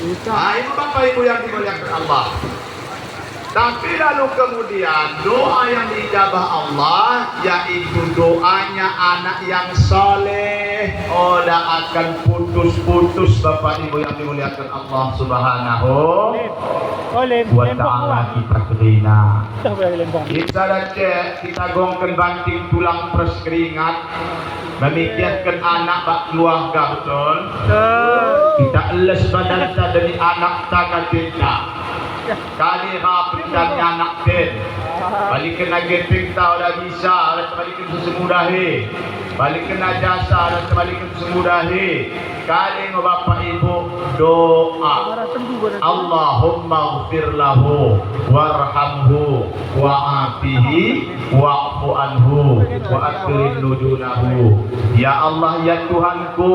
Nah, itu Bapak Ibu yang dimuliakan Allah. Tapi lalu kemudian doa yang diijabah Allah yaitu doanya anak yang soleh. Oh, tidak akan putus-putus Bapak Ibu yang dimuliakan Allah Subhanahu wa ta'ala. Kita kerina kita cek, kita gongkan banting tulang pers keringat memikirkan anak bak keluarga, betul? Kita les badan dari anak taga kita kali rapin dan anak den balikin lagi pingtau dah bisa balikin sesemudahi balikin jasa dan balikin sesemudahi kali bapak ibu doa Allahumma ghfir lahu warhamhu wa'afihi wa'fu anhu wa akrim nujunahu. Ya Allah, ya Tuhanku,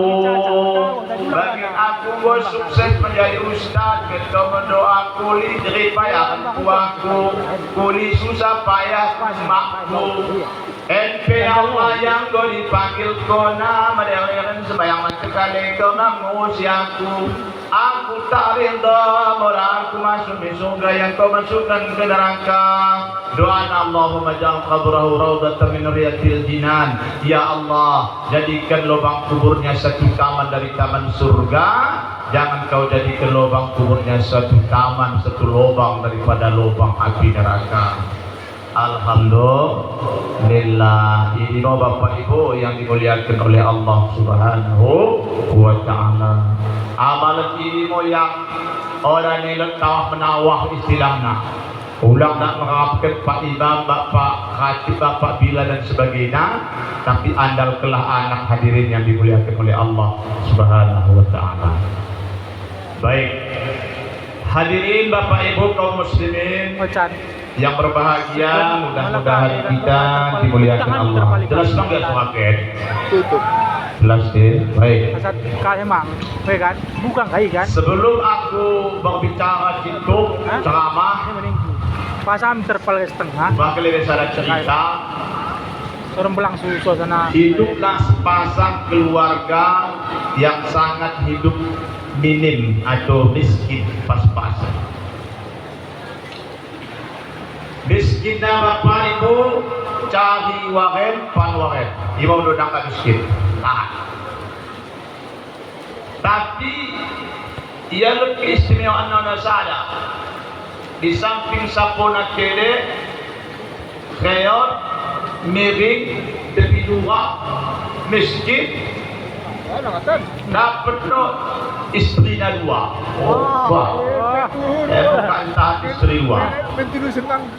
bagi aku gue sukses menjadi ustaz, kita mendoa kuli jerih payah aku kuli susah payah makku. NP Allah yang kau dipanggil kona madairan sembayang mencekali kau namus aku tak rindu mola aku masuk di surga yang kau masukkan ke neraka. Doa Allahumma ja'al qabrahu raudatan min riyadil jinan. Ya Allah, jadikan lubang kuburnya satu taman dari taman surga. Jangan kau jadikan lubang kuburnya satu taman, satu lubang daripada lubang api neraka. Alhamdulillah. Ini Bapak Ibu yang dimuliakan oleh Allah Subhanahu wa ta'ala. Amalan ini yang orang ini letawah menawah istilahnya. Ulang nak mengharapkan Pak Imam, Bapak Khatib, Bapak Bila dan sebagainya, tapi andalkanlah anak hadirin yang dimuliakan oleh Allah Subhanahu wa ta'ala. Baik, hadirin Bapak Ibu kaum muslimin yang berbahagia, mudah-mudahan kita dimuliakan Allah. Jelas bang ya semakin? Tutup. Jelas deh. Baik. Emang, kan? Bukan kayak kan? Sebelum aku berbicara itu ceramah, pasam terpal setengah. bakal lebih syarat cerita. Orang belang suasana. Hiduplah sepasang keluarga yang sangat hidup minim atau miskin pas-pasan. Miskinnya Bapak Ibu cari waren pan waren. Ibu udah tak miskin. Tahan. Tapi ia lebih istimewa anak sada. Di samping sapona kele, kreot, miring, lebih dua, miskin. Dapat no istrinya dua. Oh, wah. Bukan tahan istri dua.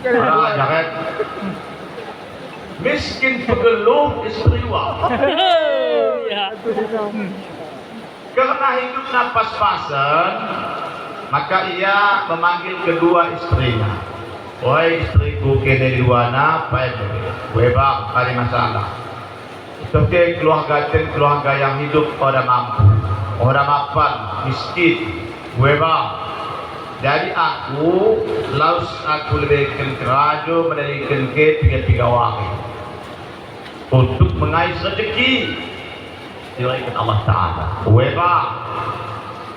Jangan. Miskin pegeluh istri dua. Karena hidupnya pas-pasan, maka ia memanggil kedua istrinya. Woi istriku kene diwana, baik. Woi bang, kali masalah. Tapi keluarga yang hidup orang mampu, orang mapan, miskin, gue bang. Jadi aku lebihkan kerajo menjadikan ke tiga wangi untuk mengais rezeki diberikan Allah Taala. Gue bang.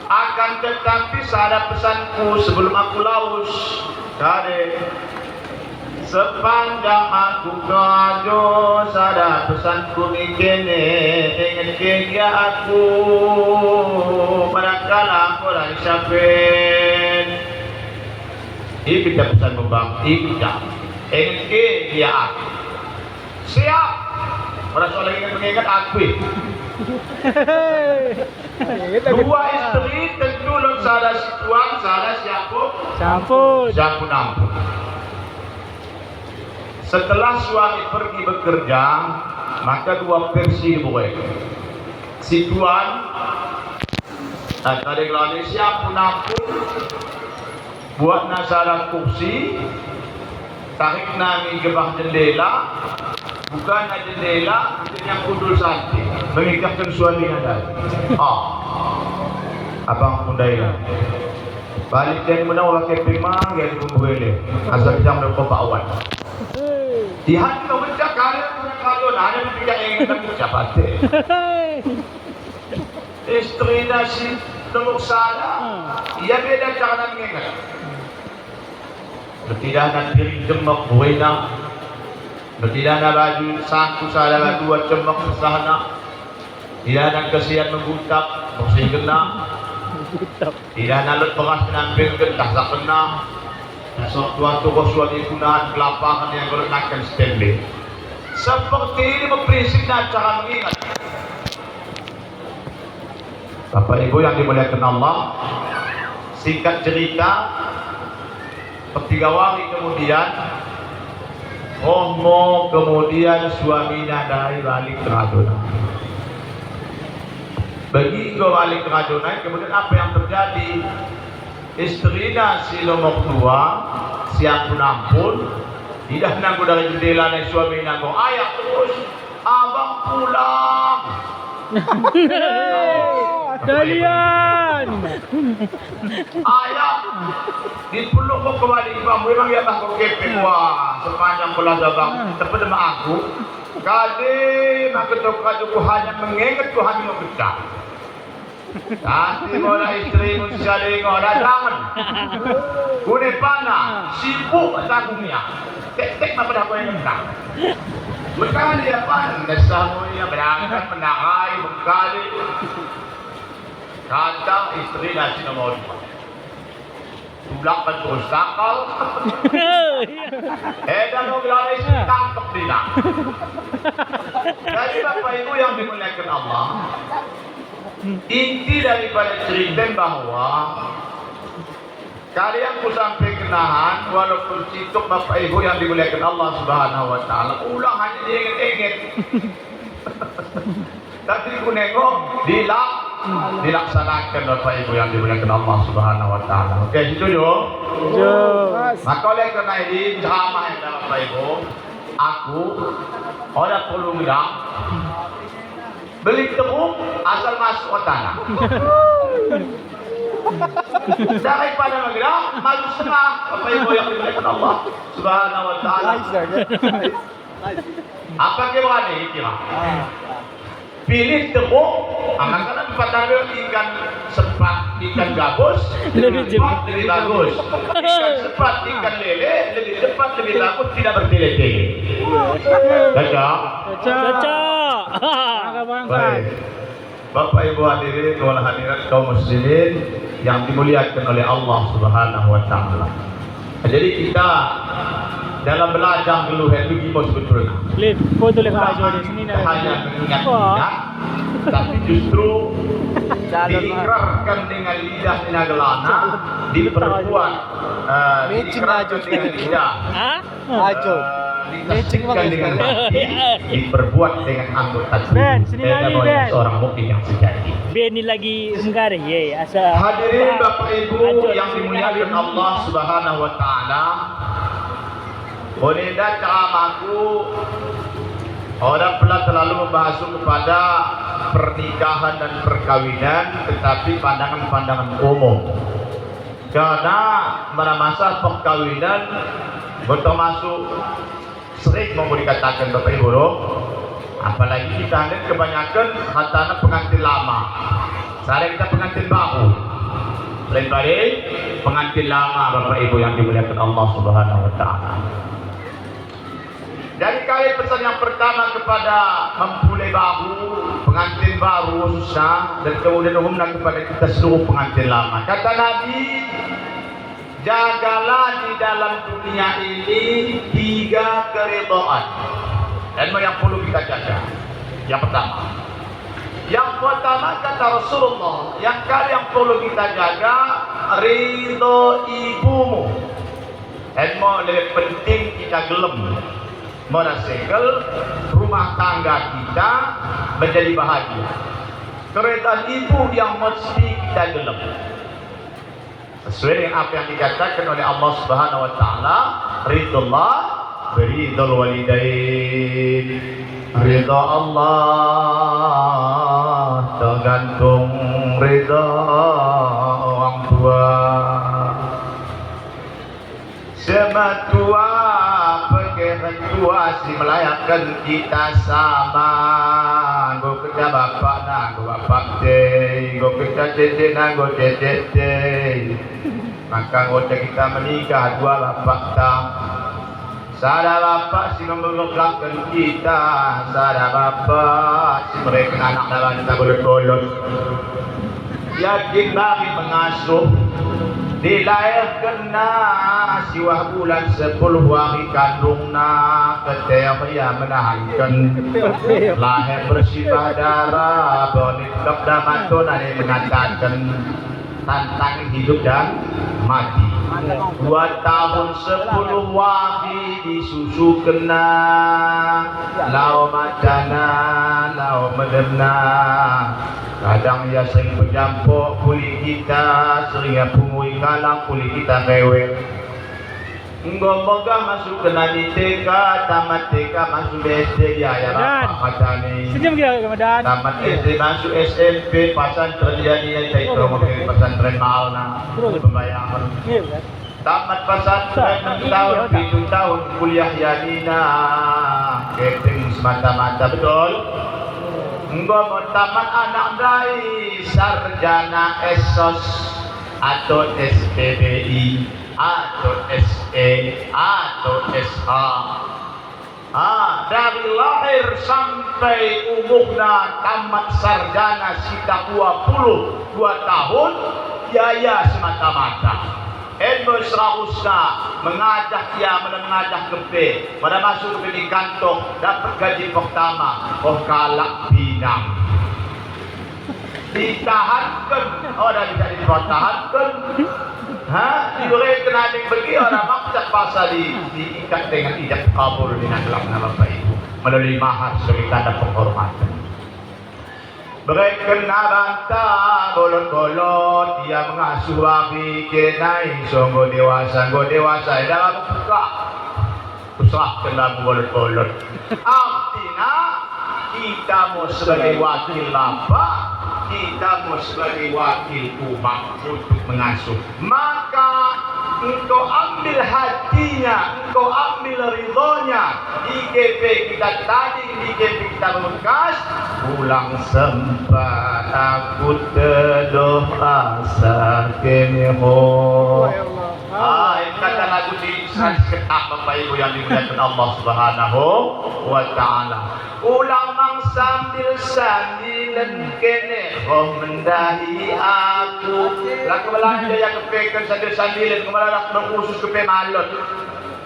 Akan tetapi ada pesanku sebelum aku laus, kade. Sepanjang aku kerajo sada pesanku ni kene ingin kaya aku manakala aku rai syafin. Ini kita pesan membang, ini kita ingin kaya aku siap. Orang soal ingin mengingat aku. Dua istri tentu lom sada situang sada siapun ampun. Setelah suami pergi bekerja, maka dua versi dibuat. Si tuan, tadi kalau siap penampung, buat nasalah kursi, tarik nami gebah jendela, bukan jendela, yang kudul santi, mengikatkan suaminya tadi. Abang mudailah. Balik dari mana orang kepimang, yang dibuat asal jam dan pembawaan. Di hati kau bencak kalian punya kalian ada tidak ingin kita pasti. Istri nasi Nomor sana, ia beda cara mengingat. Bertidak dan piring jemak buena, bertidak dan baju sangku salah dua jemak sesahana, tidak ada kesian menggutap, bersih kena, tidak nalut beras penampil kentah tak kena, suatu suami gunakan kelapangan yang meletakkan Stanley. Seperti ini berprinsip dan cara mengingat. Bapak Ibu yang dimuliakan Allah, singkat cerita, 3 hari kemudian, Romo kemudian suaminya dari balik ke Rajonan. Begitu balik ke Rajonan, kemudian apa yang terjadi? Istrinya si nomor 2, si ampun, tidak nanggu dari jendela dan suami nanggu, ayah terus, abang pulang. Kalian. Ayah dipeluk kok kembali bang, memang ya bang kok kepek wah sepanjang bulan abang terpada sama aku kali maka aku hanya mengingat ku hanya mau pecah. Nanti mola istrimu sekali ngolah jangan kune panah sibuk tangungnya tek apa dah kau yang enggak berkali dia pan desamunya berangkat menakai berkali kata istri nasi nomor 2 tulakkan terus sakal dan mobil istri tangkap dia. Jadi Bapak Ibu yang dimuliakan Allah, inti daripada cerita bahwa kalian ku sampai kenahan walaupun cituk Bapak Ibu yang dimuliakan Allah Subhanahu wa taala ulang hanya diingat-ingat. Tapi ku nengok dilaksanakan Bapak Ibu yang dimuliakan Allah Subhanahu wa taala. Oke, setuju? Setuju. Maka oleh karena ini ceramah yang Bapak Ibu, aku orang perlu bilang beli teruk asal masuk ke tanah. Daripada menggerak maju setengah Bapak Ibu yang dimuliakan Allah Subhanahu wa taala. Apa kira? Pilih tepung, anak-anak patah ikan sepat, ikan gabus, lebih cepat, lebih bagus. Ikan sepat, ikan lele, lebih cepat, lebih bagus, tidak bertele-tele. Cocok? Cocok. Baik. Bapak Ibu hadirin wal hadirat kaum muslimin yang dimuliakan oleh Allah Subhanahu wa taala. Jadi kita dalam belajar geluhan itu gimana sebetulnya? Lip, foto lek aja di sini Kita hanya mengingat-ingat, tapi justru diikrarkan dengan lidah Nagelana, diperbuat, diikrarkan dengan lidah, ditasbihkan dengan hati, diperbuat dengan anggota tubuh. Seorang mukmin yang sejati. Beni lagi enggak ya, asa. Hadirin Bapak Ibu yang dimuliakan Allah Subhanahu wa taala. Boleh dah ceramahku orang pernah terlalu membahas kepada pernikahan dan perkawinan, tetapi pandangan-pandangan umum. Karena pada masa perkawinan termasuk sering mau dikatakan Bapak Ibu, apalagi kita lihat kebanyakan hatana pengantin lama. Sekarang kita pengantin baru. Lain-lain pengantin lama Bapak Ibu yang dimuliakan Allah Subhanahu wa taala. Dari kali pesan yang pertama kepada mempelai baru, pengantin baru susah, dan kemudian umumnya kepada kita seluruh pengantin lama. Kata Nabi, jagalah di dalam dunia ini 3 keridhaan. Dan yang perlu kita jaga. Yang pertama kata Rasulullah, yang perlu kita jaga ridho ibumu. Dan lebih penting kita gelem merasakan rumah tangga kita menjadi bahagia. Keridhaan ibu yang mesti kita gelem. Sesuai dengan apa yang dikatakan oleh Allah Subhanahu wa taala, ridullah beridul walidain. Ridha Allah tergantung ridha orang tua. Sematua tua si melayakan kita sama Anggo kerja bapak na, anggo bapak day. Anggo kerja cece na, anggo cece day. Maka ngota kita menikah dua bapak tak. Sada bapak si membeloklakan kita, sada bapak si mereka anak dalam kita bolot-bolot. Yakin bagi pengasuh dilahirkan na siwah bulan 10 hari kandung na ketea ya menahankan lahir bersibah darah bonitkap damatun ada yang mengatakan tantang hidup dan mati 2 tahun 10 hari disusu kena lau macana lau medena. Kadang ia sering berjampuk kulit kita, sering pungui kalang kulit kita rewel. Moga masuk ke nadi TK, tamat TK masuk SD ya rapat macam ni. Senyum kita Ramadan. Tamat SD masuk SMP, pesantren jadi yang saya promosi pesantren mahal na pembayaran. Tamat pesantren 6 tahun, 7 tahun kuliah Yadina, keteng semata-mata betul. Engkau mau tamat anak dari sarjana esos atau SPBI atau SE atau SH. Dari lahir sampai umurnya tamat sarjana sita 22 tahun biaya semata-mata. Elmu serahusna mengajak dia mengajak kepe pada masuk ke di kantor dapat gaji pertama kalak pinang ditahankan orang tidak ditahankan diurai kena yang pergi orang maksud pasal diikat dengan ijab kabul dengan dalam nama ibu melalui mahar sebagai tanda penghormatan. Mereka bantah bolot-bolot dia mengasuh babi kenai sungguh dewasa dalam buka usah kena bolot-bolot. Artinya kita mau sebagai wakil bapak, kita mau sebagai wakil umat untuk mengasuh. Maka engkau ambil hatinya, engkau ambil ridhonya. IGP kita tadi, IGP kita bekas, pulang sempat aku terdoa sakeneho. Kata lagu di sekitar Bapak Ibu yang dimuliakan Allah Subhanahu wa Ta'ala. Ulang mang sambil sambilan kene roh mendahi aku. Laku belanja yang kepekan sambil sambilan kemarin khusus kepe malot.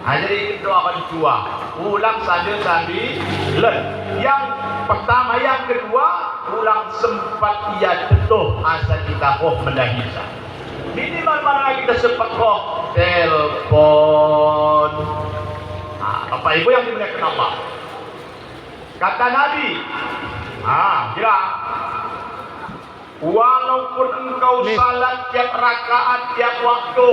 Jadi itu akan dua. Ulang sambil sambilan. Yang pertama, yang kedua, ulang sempat ia tetuh asa kita roh mendahi sa. Minimal mana kita sempat roh telepon. Bapak Ibu yang dimuliakan Allah. Kata Nabi, bilang, walaupun engkau salat tiap rakaat tiap waktu,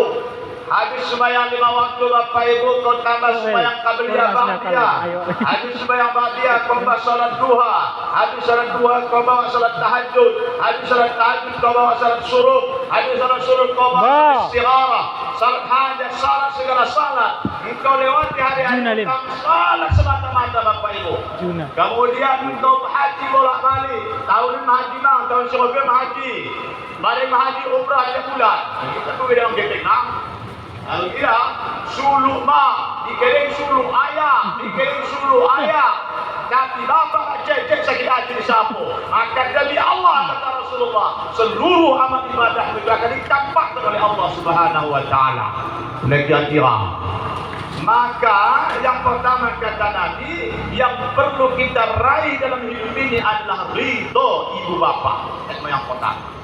habis sembahyang 5 waktu Bapak Ibu kau tambah sembahyang qabliyah ba'diyah, habis sembahyang ba'diyah kau bawa salat duha, habis salat duha kau bawa salat tahajud, habis salat tahajud kau bawa salat suruh, habis salat suruh kau bawa istigharah, salat hajat, salat segala salat. Engkau lewati hari-hari kamu salat semata-mata Bapak Ibu. Kemudian engkau haji bolak-balik, tahun ini haji bang, tahun sebelumnya haji, balik haji umrah tiap bulan. Kita tu bidang geteng nak. Iya, suluk ma, dikirim suluk ayah, tapi bapak cek sakit hati di sapu. Maka demi Allah kata Rasulullah, seluruh amal ibadah itu akan ditampak oleh Allah Subhanahu wa Ta'ala. Negara. Maka yang pertama kata Nabi, yang perlu kita raih dalam hidup ini adalah ridho ibu bapa. Itu yang pertama.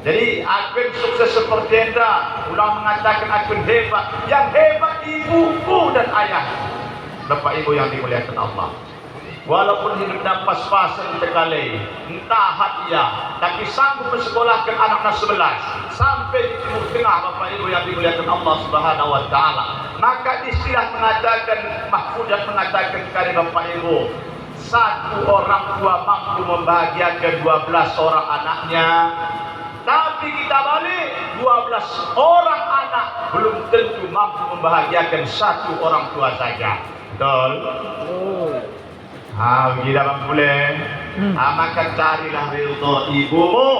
Jadi akun sukses seperti anda, ulang mengatakan akun hebat. Yang hebat ibuku dan ayah. Bapak Ibu yang dimuliakan Allah. Walaupun hidupnya pas-pasan sekali, entah hatinya, tapi sanggup mensekolahkan anak-anak 11 sampai di timur tengah Bapak Ibu yang dimuliakan Allah Subhanahu wa Ta'ala. Maka istilah mengatakan, Mahfudah mengatakan kepada Bapak Ibu, satu orang tua mampu membahagiakan 12 orang anaknya. Tapi kita balik 12 orang anak belum tentu mampu membahagiakan satu orang tua saja. Betul? Gila bang boleh. Maka carilah ridha ibumu.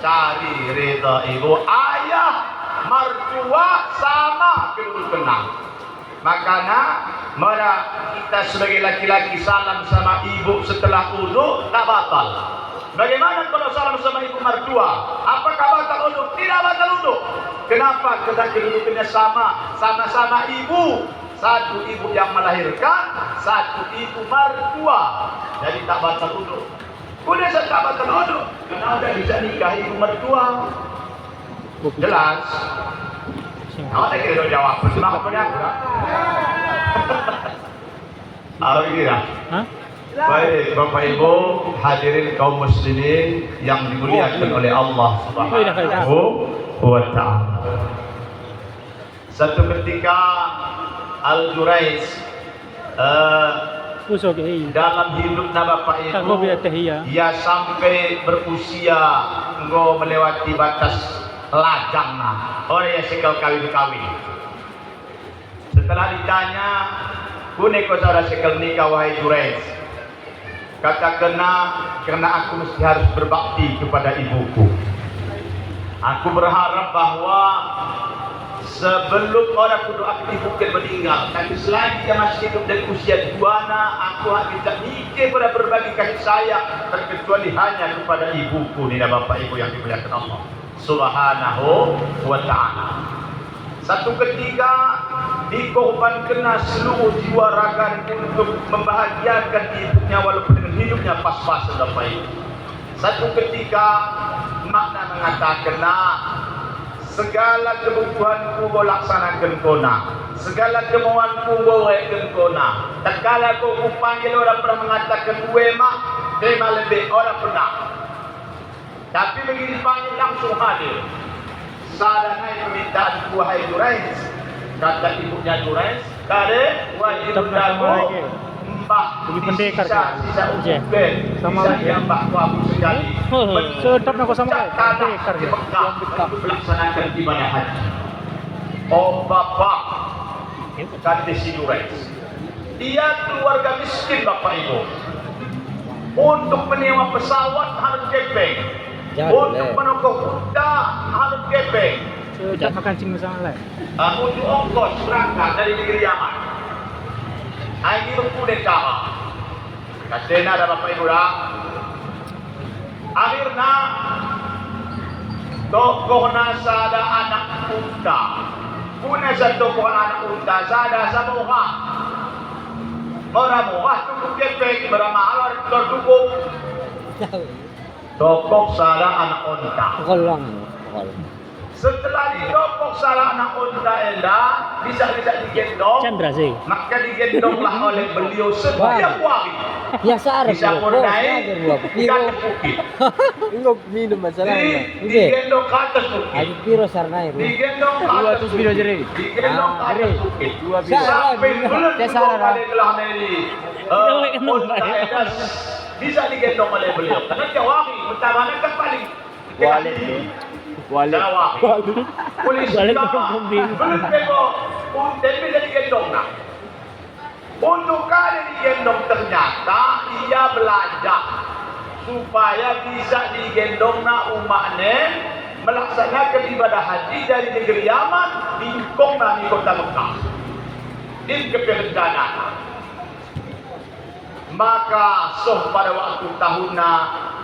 Cari ridha ibu. Ayah, mertua sama kedua kenal. Makanya kita sebagai laki-laki salam sama ibu setelah wudu tak batal. Bagaimana kalau salam sama ibu mertua? Apakah batal wudu? Tidak batal wudu. Kenapa? Karena kedudukannya sama-sama ibu. Satu ibu yang melahirkan, satu ibu mertua. Jadi tak batal wudu. Udah saya tak batal wudu. Karena udah bisa nikah ibu mertua. Jelas? Ada kira jawab. Kenapa punya aku? Apa kira? Baik, Bapak Ibu, hadirin kaum muslimin yang dimuliakan oleh Allah Subhanahu wa Ta'ala. Satu ketika Al-Jurais dalam hidupnya Bapak Ibu, ia sampai berusia melewati batas lajang, orang yang sekal kawin. Setelah ditanya, "Kune kau saudara sekal nikah wahai Jurais?" Kata karena aku mesti harus berbakti kepada ibuku. Aku berharap bahwa sebelum orang kudu aktif mungkin meninggal, tapi selagi dia masih hidup dari usia duana, aku tidak mikir pada berbagi kasih sayang terkecuali hanya kepada ibuku. Ini Bapak Ibu yang dimuliakan Allah Subhanahu wa Ta'ala. Satu ketika dikorbankan seluruh jiwa raga untuk membahagiakan ibunya walaupun dengan hidupnya pas-pasan Bapak Ibu. Satu ketika makna mengatakan, segala kebutuhanku kau laksanakan kona, segala kemauanku kau weken kona. Tak kala kau panggil orang pernah mengatakan gue mak, tema lebih orang pernah. Tapi begitu panggil langsung hadir. Sadanai permintaan wahai Jurais. Kata ibunya Jurais, "Kade, wahai ibundaku, mbah sisa uben, sisa yang mbah aku sekali. Sedap nak sama pendekar di Mekah untuk melaksanakan ibadah haji." Oh Bapak, kata si Jurais, dia keluarga miskin Bapak Ibu. Untuk menyewa pesawat harus gepeng. Untuk menokok kuda harus gepeng. Tidak makan cing sama lain. Untuk ongkos berangkat dari negeri Yaman. Ini berkudet cara. Kasihnya ada Bapak Ibu dah. Akhirnya tokoh nasa ada anak unta. Punya satu tokoh anak unta sada sama orang. Orang murah cukup gepeng beramah tercukup. Tokoh sada anak unta. Kolong. Setelah didokok salah anak unta Enda, bisa digendong. Chandra sih. Maka digendonglah oleh beliau setiap hari. Ya sarap. Bisa pun naik ke atas bukit. Ingok minum masalah. Digendong ke atas bukit. Ayo piro sarnai. Digendong ke atas bukit. Digendong ke atas bukit. Sampai belum balik telah meri. Unta Enda bisa digendong oleh beliau. Karena jawab, utamanya kan paling Wali. Polisi belum bego. Unten bisa digendong nak. Untuk kali digendong ternyata ia belajar supaya bisa digendong nak umatnya melaksanakan ibadah haji dari negeri Yaman di Kongna di kota Mekah. Ini keperencanaan. Maka pada waktu tahunna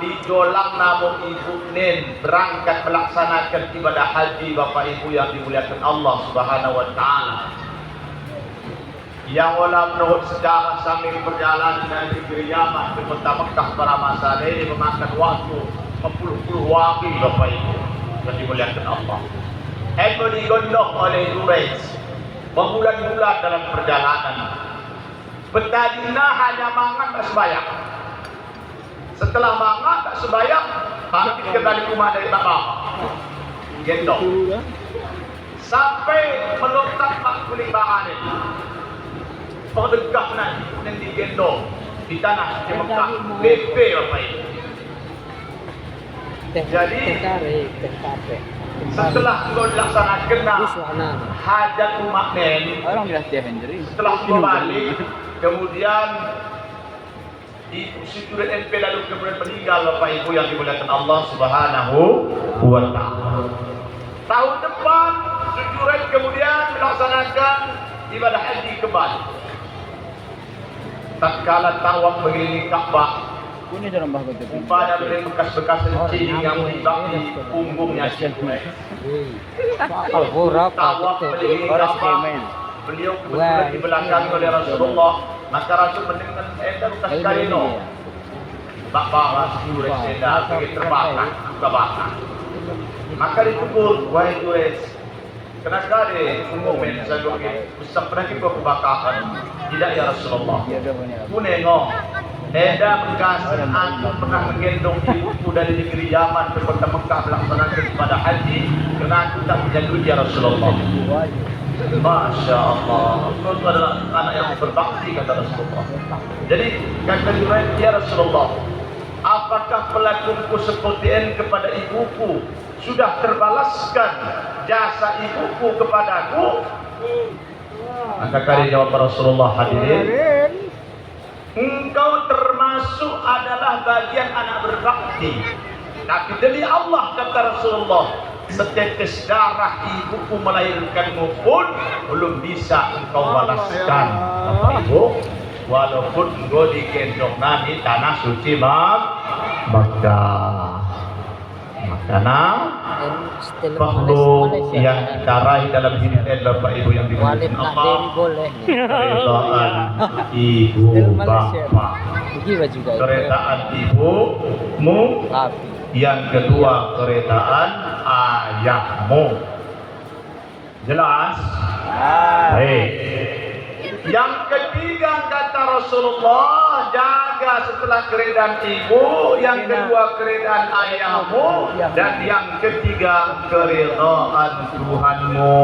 dijolang namun ibu nen berangkat melaksanakan ibadah haji Bapak Ibu yang dimuliakan Allah Subhanahu wa Ta'ala. Yang wala menurut sejarah sambil berjalan dari negeri Yaman ke kota Mekah pada masa ini memakan waktu 40 waktu Bapak Ibu yang dimuliakan Allah. Itu digondong oleh Jurais berbulan-bulan dalam perjalanan. Betadina hanya mangan tak sembahyang. Setelah mangan tak sembahyang, bangkit kembali rumah dari bapak. Gendong. Sampai melontak pak kulit bahan ini. Perdegah nanti yang digendong di tanah di Mekah. Lepe Bapak ini. Jadi setelah kau dilaksanakan hajat umat men, setelah kembali kemudian disyukuri ente lalu kemudian meninggal Bapak Ibu yang dimuliakan Allah Subhanahu wa taala. Tahun depan syukuran kemudian melaksanakan ibadah haji kembali. Tatkala tawaf mengelilingi Ka'bah, Ini dalam bahasa itu. pada dari bekas-bekas ciri yang mengimbang di punggungnya Syekh. Akal buruk. Tawaf mengelilingi Orang Ka'bah. Yemen. Beliau kebetulan di belakang oleh Rasulullah, maka Rasul mendengar bekas kali no. Bapak Rasul seda pergi terbakar, terbakar. Maka dikubur, wahai Quraisy. Kenapa deh umumin saya bagi usap pernah kita kebakaran? Tidak ya Rasulullah. Ku nengok, Eda bekas aku pernah menggendong ibuku dari negeri Yaman ke kota Mekah melaksanakan ibadah haji karena aku tak punya duit ya Rasulullah. Masya Allah, kau itu adalah anak yang berbakti kata Rasulullah. Jadi kata Jibril, ya Rasulullah, apakah pelakuku seperti ini kepada ibuku sudah terbalaskan jasa ibuku kepadaku? Maka kali jawab Rasulullah, hadirin, engkau termasuk adalah bagian anak berbakti. Tapi demi Allah kata Rasulullah, setetes darah ibuku melahirkanmu pun belum bisa engkau balaskan. Bapak Ibu, walaupun engkau digendong di tanah suci Makkah. Makanya perlu yang kita raih dalam hidup ini Bapak Ibu yang dimuliakan Allah, keredaan ibu bapak, keredaan ibumu, yang kedua keredaan ayahmu. Jelas? Baik. Yang ketiga kata Rasulullah, jaga setelah keredaan ibu, yang kedua keredaan ayahmu, dan yang ketiga keredaan Tuhanmu.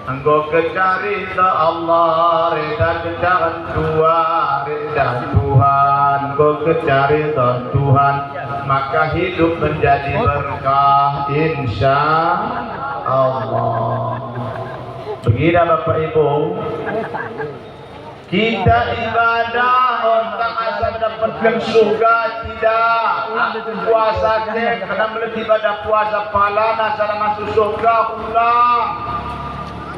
Engkau kecari Allah, reda kecaran dua, reda Tuhan. Engkau kecari Tuhan, maka hidup menjadi berkah insya Allah. Begini Bapak Ibu, kita ibadah orang asal dapatkan surga tidak. Puasa karena melihat ibadah puasa pahala asal masuk surga pulang.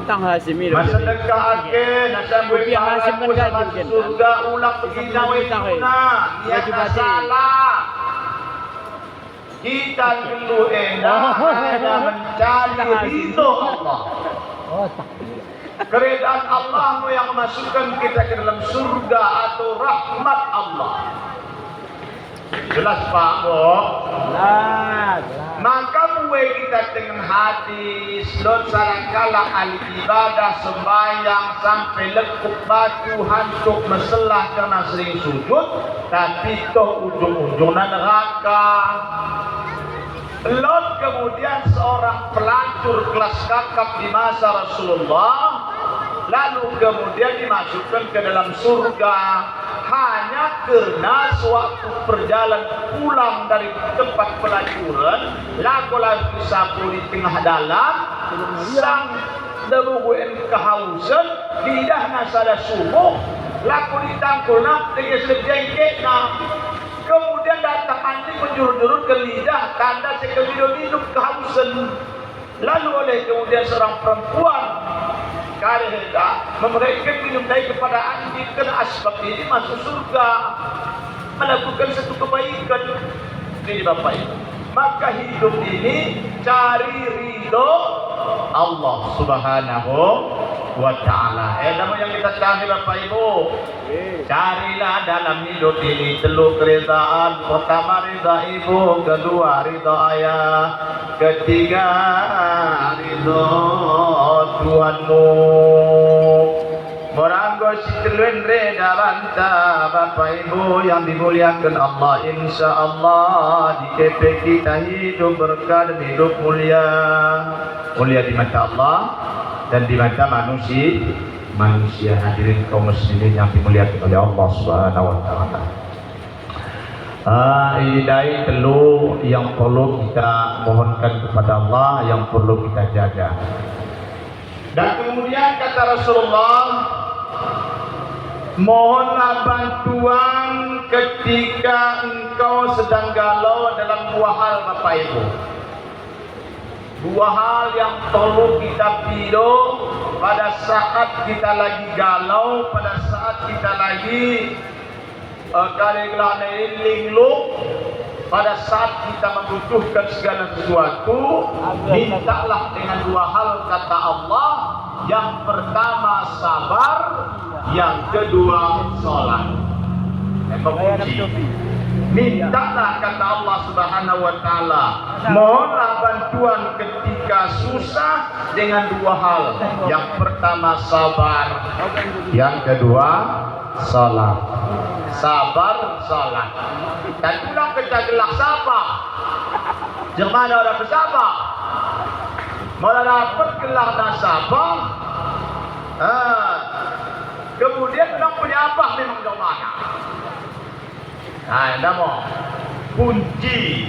Utang Hasim itu. Masa dekah akhir, nasa beri pahala puasa masuk surga ulang begini wajibna. Niat salah. Kita perlu hanya mencari ridho Allah. Keredaan Allah yang memasukkan kita ke dalam surga atau rahmat Allah. Jelas Pak Bu? Maka mulai kita dengan hadis don sarangkala ahli ibadah sembahyang sampai lekuk batu hancur meselah karena sering sujud, tapi toh ujung-ujungnya neraka. Lot kemudian seorang pelacur kelas kakap di masa Rasulullah, lalu kemudian dimasukkan ke dalam surga hanya karena suatu perjalanan pulang dari tempat pelacuran, lagu-lagu sapu di tengah dalam, sang debuguin kehausan, lidah nasada subuh, laku ditangkul nak dengan selejengkek nak. Kemudian datang anjing menjurut-jurut ke lidah, tanda sekeminum kehausan. Lalu oleh kemudian seorang perempuan kali hendak memberikan minum dari kepada anjing, kena asbab ini masuk surga, melakukan satu kebaikan. Ini Bapak Ibu, maka hidup ini cari ridho Allah Subhanahu wa ta'ala. Namun yang kita cari Bapak Ibu, carilah dalam hidup ini telur keredaan. Pertama ridha ibu, kedua ridha ayah, ketiga ridha Tuhanmu. Moranggo situlun reda banta Bapak Ibu yang dimuliakan Allah, insya Allah di KP kita hidup berkah dan hidup mulia. Mulia di mata Allah dan di mata manusia. Hadirin kaum muslimin yang dimuliakan oleh Allah Subhanahu wa taala. Ini telu yang perlu kita mohonkan kepada Allah, yang perlu kita jaga. Dan kemudian kata Rasulullah, Mohonlah bantuan ketika engkau sedang galau dalam dua hal Bapak Ibu. Dua hal yang perlu kita pilih pada saat kita lagi galau, pada saat kita lagi linglung, pada saat kita membutuhkan segala sesuatu. Mintalah dengan dua hal kata Allah. Yang pertama sabar, yang kedua sholat. Mintalah kata Allah Subhanahu wa taala, mohonlah bantuan ketika susah dengan dua hal. Yang pertama sabar, yang kedua salat. Sabar, salat. Dan pulang kita gelak sabar. Jangan orang bersabar. Malah dapat gelar dan sabar. Kemudian orang punya apa memang jauh mana? Nah, nama kunci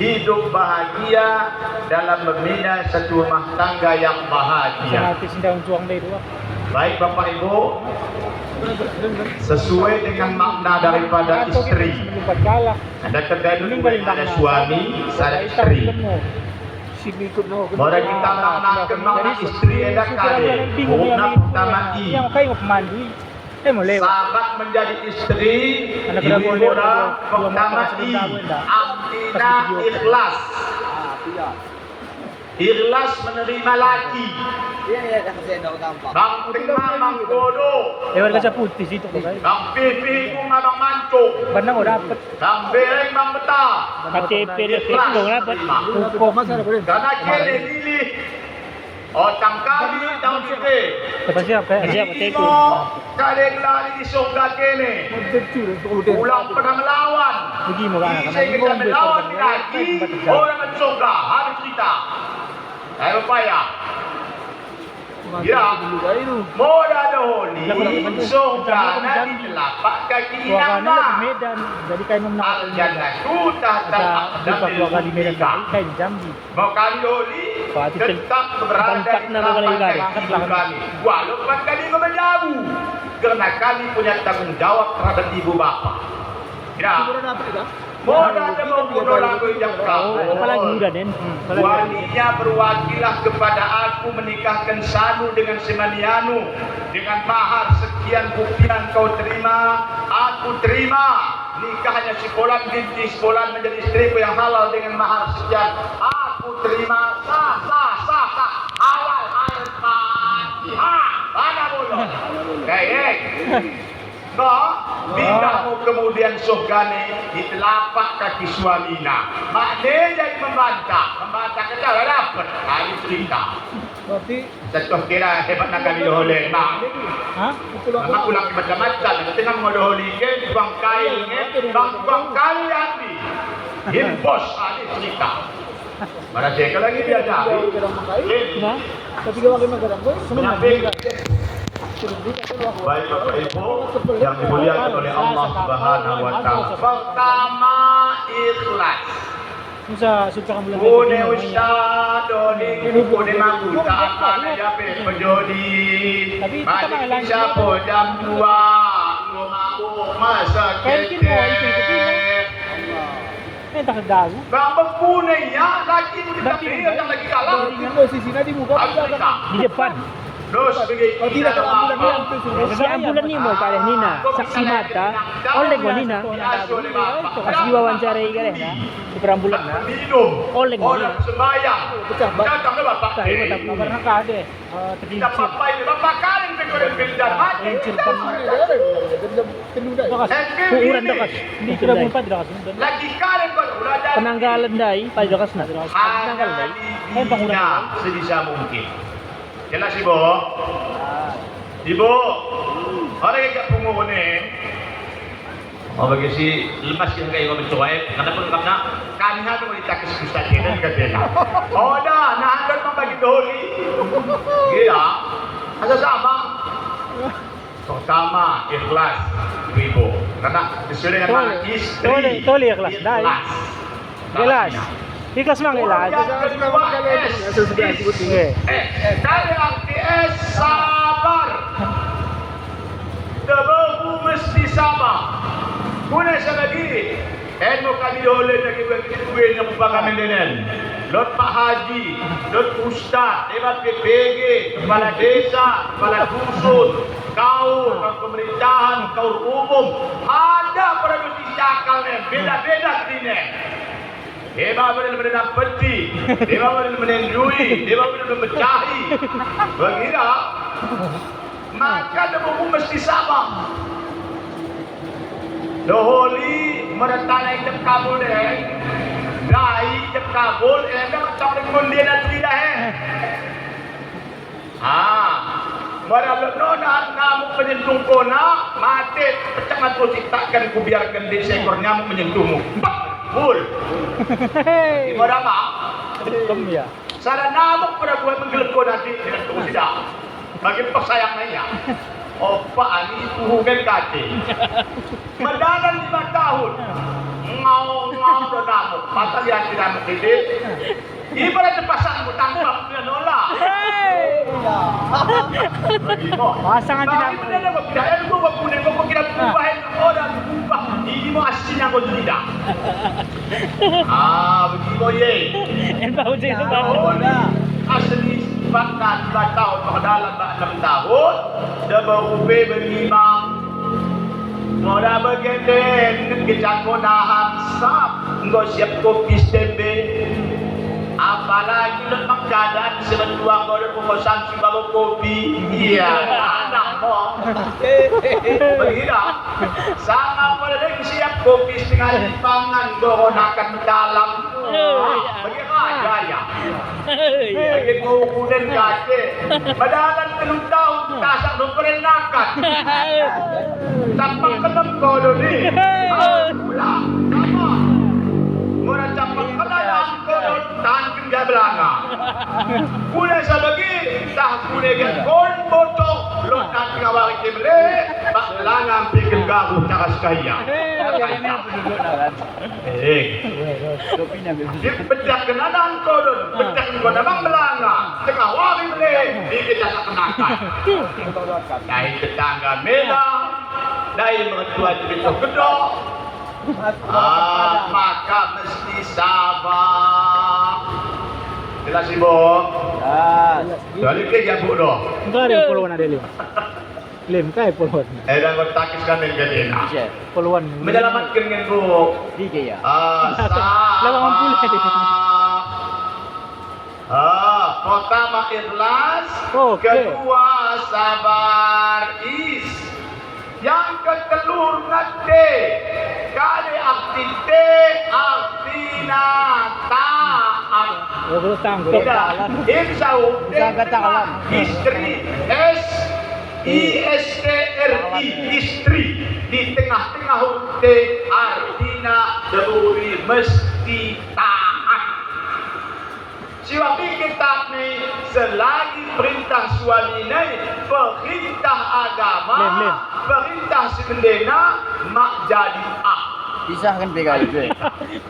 hidup bahagia dalam membina satu rumah tangga yang bahagia. Baik Bapak Ibu, sesuai dengan makna daripada istri. Ada kedai dulu, ada suami, ada istri. Mari kita maknakan makna istri ada kali. Makna pertama sahabat menjadi istri, ibu orang pertama artinya ikhlas. Ikhlas menerima laki. Bang terima bang bodoh. Lewat kaca putih situ kok guys. Bang pipi ku bang mancung. Benar kok dapat. Bang bereng bang betah. KTP dia kok dapat. Kok masa boleh. Karena kene lili. Otang kali tahun ini. Siapa KTP. Kalian lari di surga kene. Pulang pernah melawan. Pergi mau ke anak. Saya kita melawan lagi. Orang di surga harus kita. Saya upaya. Ya, moda daholi surga nanti telapak kaki inangna. Jadi kain menang. Al-jannatu tahtal aqdamil kain Jambi. Mau kali daholi tetap berada di telapak kaki kami. Walaupun kali menjabu, karena kami punya tanggung jawab terhadap ibu bapa. Ya. Moda ada membunuh lagu yang kau. Apalagi muda Den. Walinya berwakilah kepada aku menikahkan Sanu dengan Semanianu dengan mahar sekian bukian kau terima, aku terima nikahnya si Polan binti Polan menjadi istriku yang halal dengan mahar sekian, aku terima. Sah awal ayat Fatihah mana boleh kayak no, bidangmu kemudian surgane di telapak kaki suamina. Maknanya jadi membantah kita dapat hari cerita. Berarti Satu kira hebat nak kali oleh mak. Mak ulang macam-macam. Tengah ngodoholi ke bang kail ke bang kail andi. Himpos ada cerita. Mana saya lagi dia jadi. Nah, tapi kalau kita garam boy, sebenarnya Baik Bapak Ibu yang dimuliakan oleh Allah Subhanahu wa taala. Pertama ikhlas. suka bulan. Bune ustad doni bune mangu tak ada ya penjodi. Mari siapa jam 2 mabuk masa kete. Tak dagu. Bang bune ya lagi kita yang lagi kalah. posisi di muka Di depan. Terus begitu. tidak kalau ambulan Si ambulan ni mo kare Nina, saksi mata, oleh ko Nina. As diwawancarai kare na, di perambulan na. Minum. Oleh ko Nina. Sembayang. Datang ke bapak. Kaya mo tapos kabar na kade. Kita Terkincir. papai bapak kalian pegodan pindah mati. Dakas, kuuran dakas. Hindi ko na bumpa dakas. Lagi kalian kau udah ada. Penanggalan dai, pada dakas na. Penanggalan dai. Ay panguran. Sebisa mungkin. Jelas ibu. Ibu. Orang yang tak pungu ni. Oh bagi si lepas kita kayak ngomong cuai, karena pun karena kanya tu boleh tak kesusah kita ni kata. Oh dah, nak handal membagi doli. Gila. Ada sama. Pertama ikhlas ibu. Karena sesuai dengan mana istri. Toli ikhlas. Dai. Ikhlas. Ikhlas mang ikhlas. Dari arti sabar. Debung sabar. Kuna sa lagi. Mo kami oleh lagi berkuih yang buka kami dengan Lot Pak Haji, Lot Ustaz, Dewan PPG, Kepala Desa, Kepala Dusun, kaur pemerintahan, kaur umum, ada pada mesti cakal beda-beda sini. Dewa benar-benar peti, dewa benar-benar jui, dewa benar-benar mencahi. Begira, maka demo mesti sabar. Doholi meretanai jam kabul deh, gai jam kabul, dah macam dengan dia dan tidak Meralukno ngamuk menyentuh kona, mati pecah matu ciptakan ku biarkan di seekor nyamuk menyentuhmu. Bul. Gimana apa? Ya. Sana namuk pada buat menggelap kona di dengan tidak. Bagi pesayangnya. Opa ani hubungan kaki. Medanan 5 tahun. Ngau do namuk. Mata dia tidak mengede. Ibarat pasangmu tanpa dia nolak. Pasangan tidak. Bagi benda apa? Tidak gua punya gua kira bubahin orang bubah. Ini mau asinnya gua tidak. Begitu ye. Yang tahu je itu tahu. Asli bahkan 2 tahun dalam 6 tahun dah berubah berimam. Moda begenden kita konahan sap. Engkau siap kopi stembe. Apalagi lemak keadaan sebentua kau ada pengosan si bawa kopi. Iya, anak mo. Begitu. Sama pada dia siap kopi setengah lipangan goronakan dalam. Begitu aja ya. Begitu kau kemudian kace. Padahal 3 tahun kasak memperenakan. Sampai kelem kau doni. Pulang. Sama. Orang capak kenalan kodon tahan kerja belanga. Pula sabagi dah pula kan kon botol lo tak kawal kemle bak belanga pikir garu cara sekaya. Pecah kenalan kodon, pecah kodon bang belanga. Tengah wali mele dikit tak kenakan. Dari tetangga mela, dari mertua itu kedok. Maka mesti sabar. Jelas ibu? Balik ke ya bu doh. Enggak ada puluhan ada lim. Lim kai puluhan. Dan kau takiskan dengan dia. Puluhan. Menyelamatkan dengan bu. Tiga ya. Sabar. Pertama ikhlas. Kedua sabar is. Yang ketelur ngate kali aktifte artina taat. Terus tangguh. Insau istri istri istri di tengah-tengah ute artina deburi mesti taat. Siapa kita ni selagi perintah suami ni perintah agama, perintah sebendena mak jadi Pisahkan bega itu.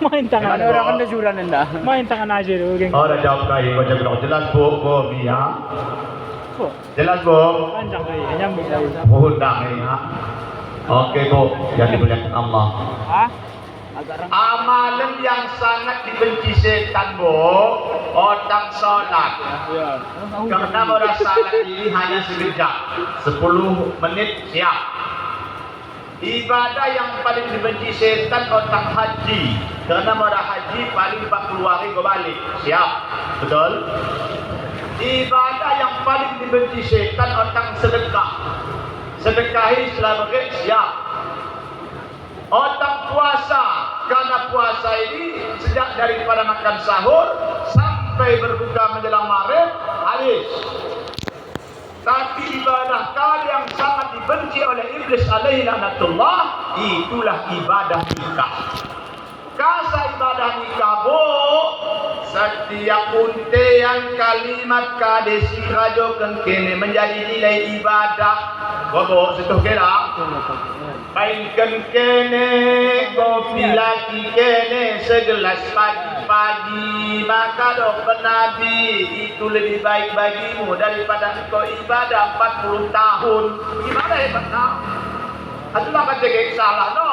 Main tangan. Ada orang kan desuran anda. Main tangan aja dulu, geng. Oh, dah jawab kaya kau cakap jelas bu Mia. Jelas bu. Panjang kali, nyambung kali. Undang ya. Oke bu, yang dimuliakan Allah. Amalan yang sangat dibenci setan bu, orang sholat. Karena orang sholat ini hanya sekejap, 10 menit siap. Ibadah yang paling dibenci setan orang haji. Karena orang haji paling 40 hari kembali siap, betul? Ibadah yang paling dibenci setan orang sedekah. Sedekahi selama siap. Orang puasa, karena puasa ini sejak daripada makan sahur sampai berbuka menjelang maghrib habis. Tapi ibadah kali yang sangat dibenci oleh iblis alaihi laknatullah itulah ibadah nikah. Kasa ibadah nikah bu, setiap untean kalimat kadesi rajo kene menjadi nilai ibadah. Bobo setuh kira. Mainkan kene, kopi lagi kene, segelas pagi-pagi. Maka dokter Nabi itu lebih baik bagimu daripada engkau ibadah 40 tahun. Gimana hebatnya? Itulah kata salah no.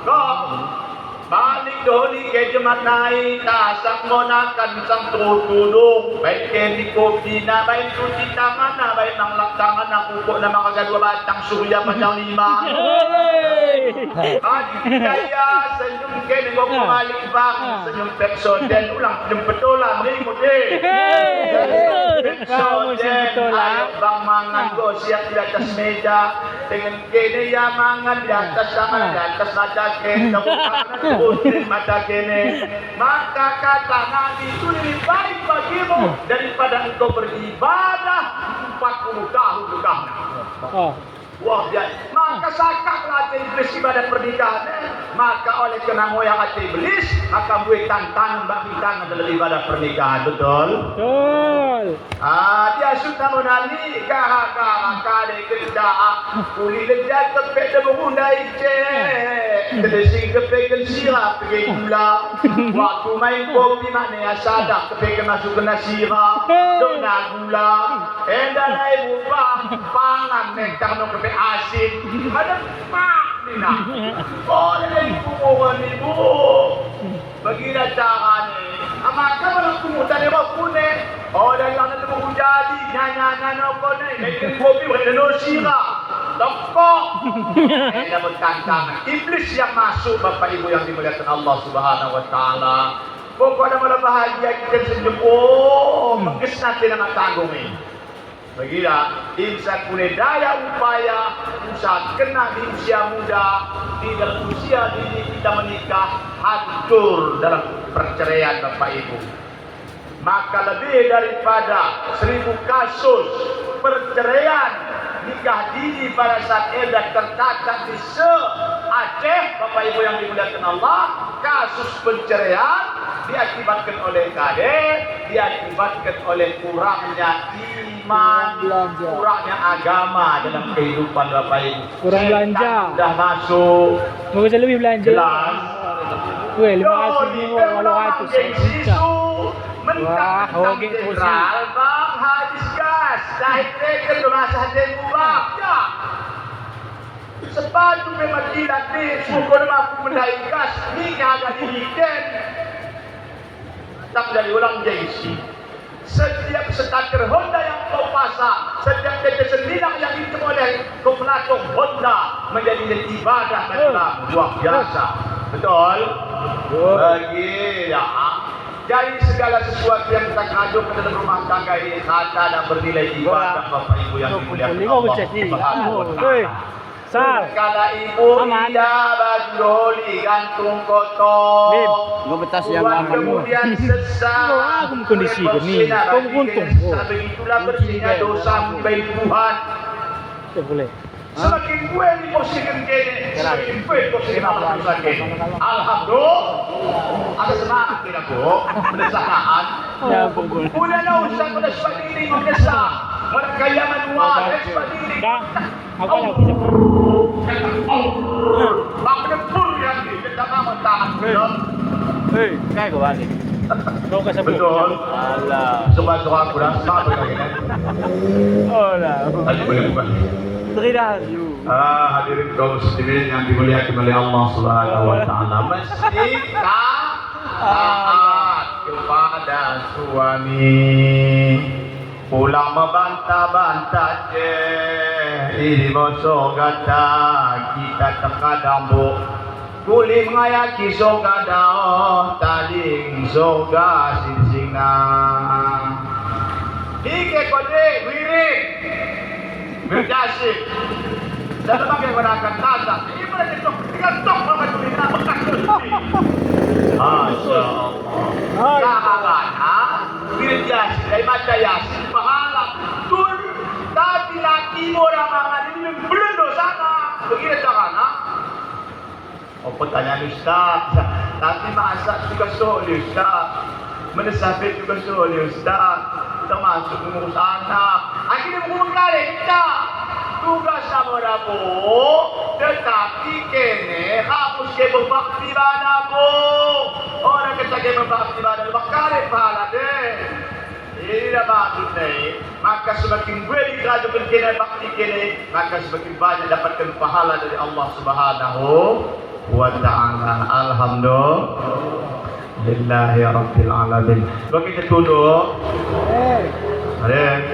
Kok balik doli ke jemaat naik tasak monakan sang tutulung baik di kopi na baik cuci tangan na baik nanglak tangan na kuko na mga dua batang surya macam 5 kaya senyum ke nego kumalik bang senyum peksoden ulang senyum betulan ni mudi peksoden ayo bang mangan go siap di atas meja dengan kene ya mangan di atas sama di atas nada kene Muslim mata kene, maka kata Nabi itu lebih baik bagimu daripada engkau beribadah 40 tahun juga. Wah biasa. Maka sakaklah hati iblis ibadat pernikahan. Maka oleh kena moyang hati iblis, maka buat tantangan bagi tangan dalam ibadat pernikahan. Betul? Betul. Dia sudah menali gara-gara kade kerjaan. Kuli lejat kepek dan mengundai cek. Kedesing kepek dan sirap pergi gula. Waktu main kopi mana yang sadar kepek masuk kena sirap. Dona gula. Endah naik bubang. Pangan nektar no kepek asin. Ada mak ni nak. Oleh ibu. Bagilah cara ni. Maka kalau kumutan ni bakune. Dan yang nanti menghujadi nyanyi-nyanyi apa ni. Mereka kopi mereka sirah. Tokok. Mereka bertantangan. Iblis yang masuk Bapak Ibu yang dimuliakan Allah Subhanahu Wa Taala. Pokoknya malah bahagia kita senyum. Mengesat di nama tanggung ini. Bagilah, insan punya daya upaya, usaha kena di usia muda, di dalam usia dini kita menikah, hancur dalam perceraian Bapak Ibu. Maka lebih daripada 1000 kasus perceraian nikah dini pada saat edah tercatat di se-Aceh, Bapak Ibu yang dimuliakan Allah, kasus perceraian diakibatkan oleh kade, diakibatkan oleh kurangnya iman, kurangnya agama dalam kehidupan Bapak Ibu. Kurang belanja. Sudah masuk. Mau bisa lebih belanja. Jelas. Weh, 500 ribu. Wah, oke terus. Bang hadis gas, dah tekan rumah sahaja buang. Ya. Sepatu memang tidak ni, syukur aku mendai gas, ni agak dirikan. Tak dari ulang gengsi. Setiap starter Honda yang kau pasang, setiap tete sembilan yang dihitung oleh pelaku Honda menjadi ibadah Islam luar biasa. Betul? Bagi ya. Jadi segala sesuatu yang kita kajut ke dalam rumah tangga ini kata dan bernilai ibadah Bapak Ibu yang dimuliakan Allah Subhanahu wa Ta'ala. Sal. Kala ibu dia bagi gantung kotor. Gua betas yang kemudian sesat. Aku kondisi gini. Kau untung. Begitulah bersihnya dosa sampai Tuhan. Tak boleh. Semakin gue diposikan kene, semakin gue diposikan Allah kene. Alhamdulillah. Ada semangat kita bu, mendesakan. Ya ampun. Udah nak usah pada seperti ini mendesak. Mereka yang manual seperti ini. Dah. Aku nak bisa. Bang betul yang kita mahu tahan. Hei, kayak gua balik. Kau kasih Betul. Alah. Coba aku dah sama begini. Oh lah. Tadi boleh buka. Teridah. Hadirin kaum muslimin yang dimuliakan oleh Allah Subhanahu wa Ta'ala, mesti taat kepada suami. Pulang membantah-bantah je, ini bosok kata kita terkadang bu. Kuli mengayaki soga dah, taling soga sing-singna. Ike kode wirid. Berdasik. Dan sebagai gerakan tazak. Ini boleh digantung sama dunia bekas kursi. Masya Allah. Sahabat, berdasik dari mata yasin. Pahala. Tur. Tapi laki orang mangan ini belum dosa. Begini caranya. Oh pertanyaan Ustaz. Tapi masak juga soleh Ustaz. Menesabit juga soleh Ustaz. Termasuk mengurus anak. Akhirnya mengurus kali kita. Tugas sama dapo. Tetapi kene hapus ke berbakti badapo. Orang kata ke berbakti badapo. Bakal pahala deh. Ini dah maksud ni, maka semakin gue dikerajakan kena bakti kena, maka semakin banyak dapatkan pahala dari Allah Subhanahu wa ta'ala. Alhamdulillah ya Rabbil Alamin. Bagi kita tunduk. Ada.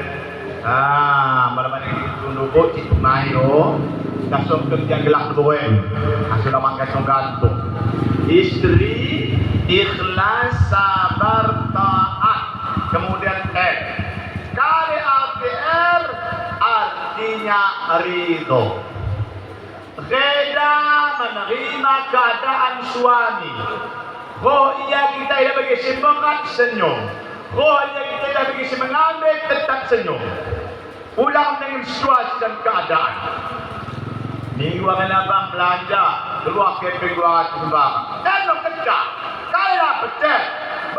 Mana-mana kita tunduk kok cik mayo. Kasong kerja gelak tu boleh. Hasil nama kasong gantung. Istri ikhlas sabar taat. Kemudian kali APR artinya ridho. Reda menerima keadaan suami. Oh iya kita tidak bagi semangat senyum. Oh iya kita tidak bagi mengambil tetap senyum. Ulang dengan situasi dan keadaan. Minggu akan abang belanja keluar keping 200 sembarang. Dan lo kecak. Kaya pecah.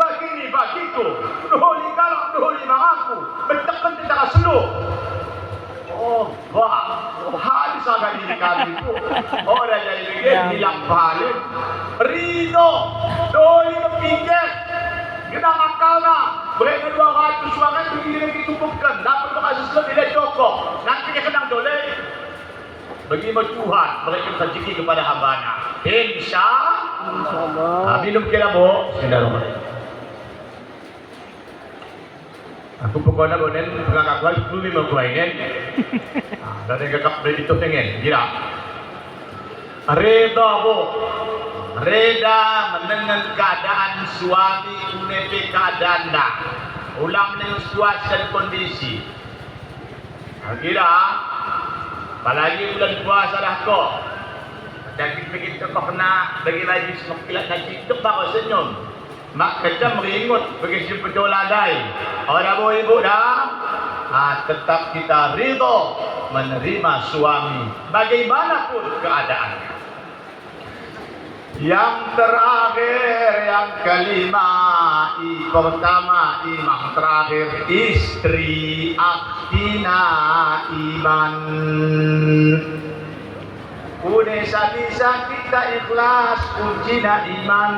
Begini bagiku. Duhuli kalau duhuli aku. Bertekan secara seluruh. Oh, wah. Habis agak ini kami itu. Oh, dah jadi begini. Hilang balik. Ridho. Doi berpikir. Kita makalna. Mereka 200 suara begini lagi tumpukan. Dapat berkasih seluruh tidak cukup. Nanti dia kenang doleh. Bagaimana Tuhan mereka rezeki kepada hambanya. InsyaAllah. Minum kira bo. Bismillahirrahmanirrahim. Aku pokoknya bonen pengagak kuat belum lima kuat ini. Dari kakak beri itu pengen, kira. Reda bo. Reda mendengar keadaan suami unepe keadaan dah. Ulang dengan situasi dan kondisi. Kira. Apalagi bulan puasa dah kok. Dan kita kok kena bagi lagi semakilat lagi itu baru senyum. Mak kecam meringut bagi si pedoladai. Orang ibu dah. Tetap kita ridho menerima suami bagaimanapun keadaannya. Yang terakhir, yang kelima, pertama imam terakhir istri aktina iman. Kunesa bisa kita ikhlas kuncina iman,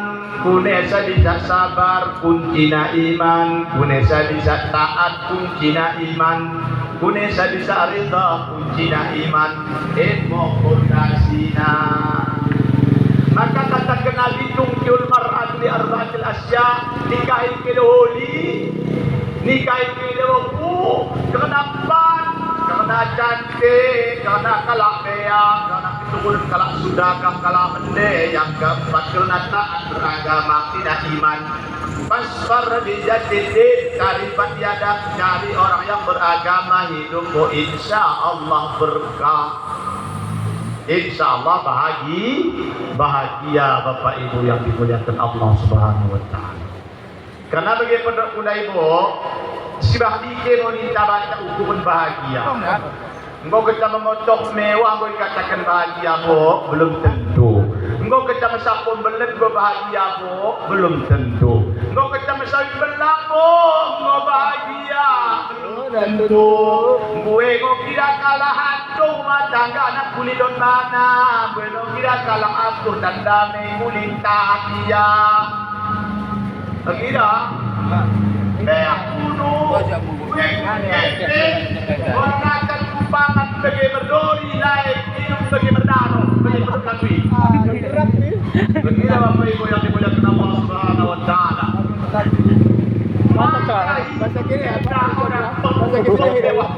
kunesa bisa sabar kuncina iman, kunesa bisa taat kuncina iman, kunesa bisa ridha kuncina iman. Pondasina. Maka kata kenal tungkil mar'at li arba'atil asya, nikahi kedahuli, nikahi kedawaku, kenapan, karena cantik, karena kalak beang, karena keturun kalak sudakah, kalak mende, yang keempat karena taat beragama tidak iman. Pasfar bijadidin, karifat yadab, cari orang yang beragama hidupmu insya Allah berkah. InsyaAllah bahagia Bapak Ibu yang dimuliakan Allah Subhanahu wa ta'ala. Karena bagi pondok kuda ibu, sibah dikir wanita baca ukuran bahagia. Engkau kita memotok mewah, engkau dikatakan bahagia bu, belum tentu. Engkau kita mesapun belet, engkau bahagia bu, belum tentu. Engkau kita mesawin belang bu, engkau bahagia, belum tentu. Gue engkau kira kalah hantu mata gak anak kulidon mana. Gue engkau kira kalah atur dan damai mulinta dia. Kira beak kudu orang akan kumpangan sebagai berdori naik minum sebagai berdarah sebagai berkatui. Kira Bapak Ibu yang dimuliakan Allah Subhanahu wa ta'ala. Bahasa kiri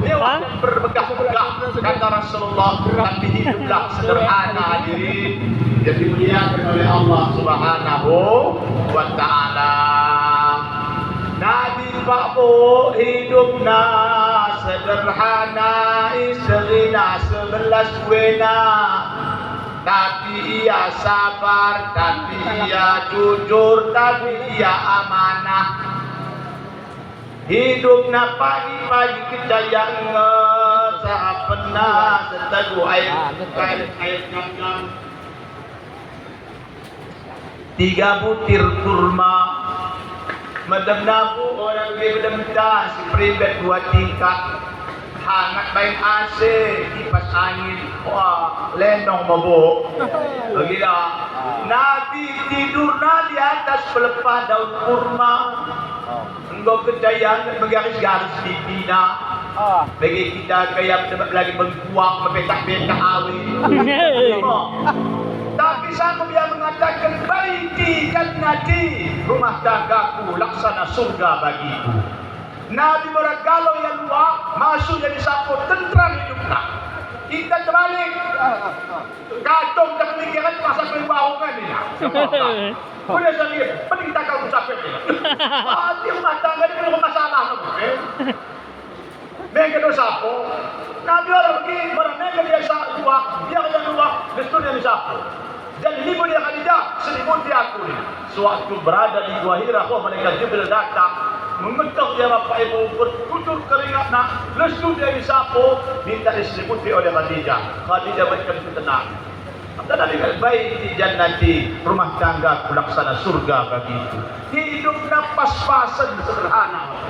mewah dan bermegah-megah kata Rasulullah, tapi hiduplah sederhana hadirin yang dimuliakan oleh Allah Subhanahu wa ta'ala. Nabi Pak Bu hidupna sederhana, istrina 11 wena, tapi ia sabar, tapi ia jujur, tapi ia amanah. Hidupna pagi-pagi kita yang pernah seteguh air ngam-ngam 3 butir kurma medem nabu orang dia medem dah si pribet 2 tingkat hangat baik AC kipas angin wah lenong mabuk begila Nabi tidurna di atas pelepah daun kurma. Engkau kejayaan bergaris-garis pipina. Bagi kita kayak lagi berkuak, berpetak-petak awi. Tapi sanggup dia mengatakan baiti jannati, rumah tanggaku laksana surga bagiku. Nabi bergalau yang luar, masuk jadi sapu tentram hidupnya. Kita terbalik. Kacau kita pemikiran masa perbaungan ini. Boleh saya penting tak kau musafir ini. Mati rumah tangga ini punya masalah. Mereka itu sapu. Nabi orang pergi, mereka dia luar, dia yang luar, betul yang sapu. Dan ibu dia Khadijah selimut dia aku ni. Sewaktu berada di Gua Hira, malaikat Jibril datang, mengetuk dia bapak ibu, berkucur keringat nak, lesu dia disapu, minta diselimuti oleh Khadijah. Khadijah berikan tenang. Dan Nabi kata, baiti jannati, rumah tangga laksana surga bagiku. Hidupnya pas-pasan sederhana.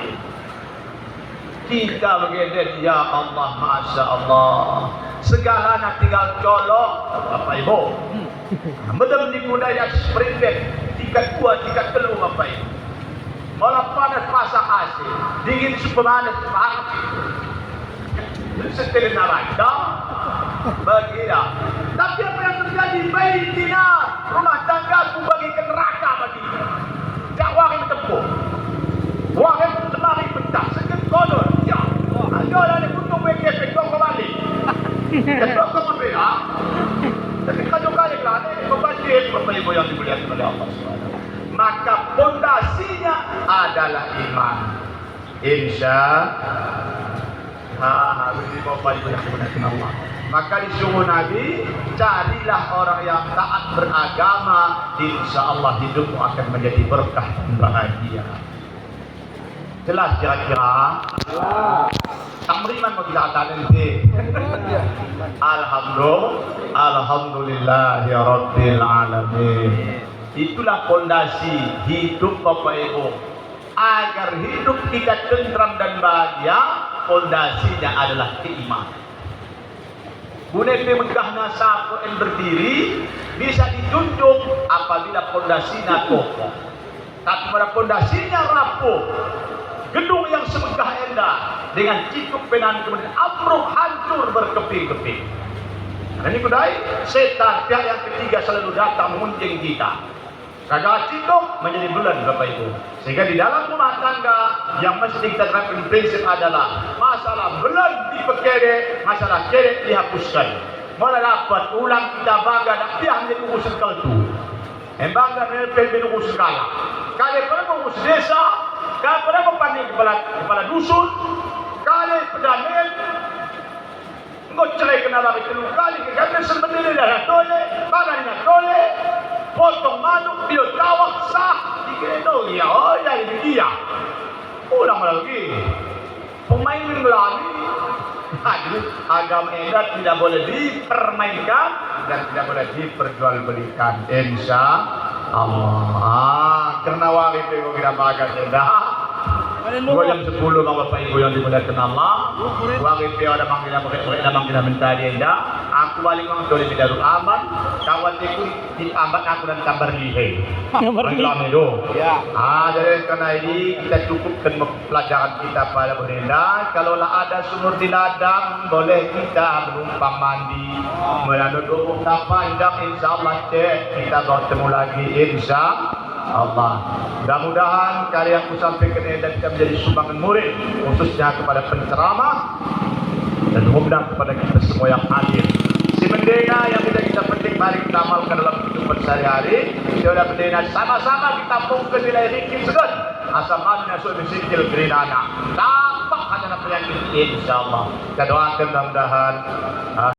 Kita begini, ya Allah, Masya Allah. Segala nak tinggal colok, Bapak Ibu. Medem di budaya sprintet, tingkat 2, tingkat 3, Bapak Ibu. Malah panas pasak AC, dingin super panas, panas. Setelin naranda, bagilah. Tapi apa yang terjadi? Baitina, rumah tanggaku bagikan neraka bagi. Dakwah yang tempuh. Wah yang semari pecah, sekejap kodor. Ya, ada lah ni untuk BKP, kau kembali. Jadi kau berbeda. Tapi kalau kali lah ni membanjir Bapak Ibu yang dimuliakan oleh Allah SWT. Maka pondasinya adalah iman. Insya Allah. Bapak Ibu yang dimuliakan Allah. Maka disuruh Nabi, carilah orang yang taat beragama. Insya Allah hidupmu akan menjadi berkah dan bahagia. Jelas kira-kira. Tamriman maglaatan nanti. Alhamdulillah ya Rabbil Alamin. Itulah fondasi hidup Bapak Ibu. Agar hidup kita tentram dan bahagia, fondasinya adalah keimanan. Bunepe megahna sapu yang berdiri bisa dijunjung apabila fondasinya kokoh. Tapi pada fondasinya rapuh, gedung yang semegah indah dengan cikuk penan kemudian ambruk hancur berkeping-keping. Dan ini kudai setan pihak yang ketiga selalu datang mengunjung kita. Kagak cikuk menjadi bulan Bapak Ibu. Sehingga di dalam rumah tangga yang mesti kita terapkan prinsip adalah masalah bulan dipekere, masalah kere dihapuskan. Mana dapat ulang kita bangga dan dia menjadi urusan kaltu. Bangga menjadi urusan skala. Kali pernah urus desa, kali pernah panggil kepala dusun, kali pedamil, engkau cerai kena lari kedua kali, kami sebenarnya dah tole, mana ni tole, potong manuk, dia tawak sah, dikira tu ya, oh jadi dia, ulang lagi, pemain lagi, agama edat tidak boleh dipermainkan dan tidak boleh diperjualbelikan, insya Allah. Karena wari itu kita bagas indah. Gua jam 10 bang Bapak Ibu yang dimuliakan Allah. Wari itu ada manggil minta dia indah. Aku balik orang tua di Darul Aman. Kawan itu diambat aku dan kabar lihai. Kabar itu. Ya. Jadi karena ini kita cukupkan pelajaran kita pada benda. Kalaulah ada sumur di ladang, boleh kita menumpang mandi. Melalui panjang, insya Allah cek kita bertemu lagi insya Allah. Mudah-mudahan karya yang aku sampaikan ini dan kita menjadi sumbangan murid khususnya kepada penceramah dan mudah kepada kita semua yang hadir. Si bendera yang kita penting mari kita amalkan dalam kehidupan sehari-hari. Sudah bendera sama-sama kita pungkir nilai rikit segan. Asal mana sudah disikil gerinana. Tampak hanya apa yang insya Allah. Kita doakan mudah-mudahan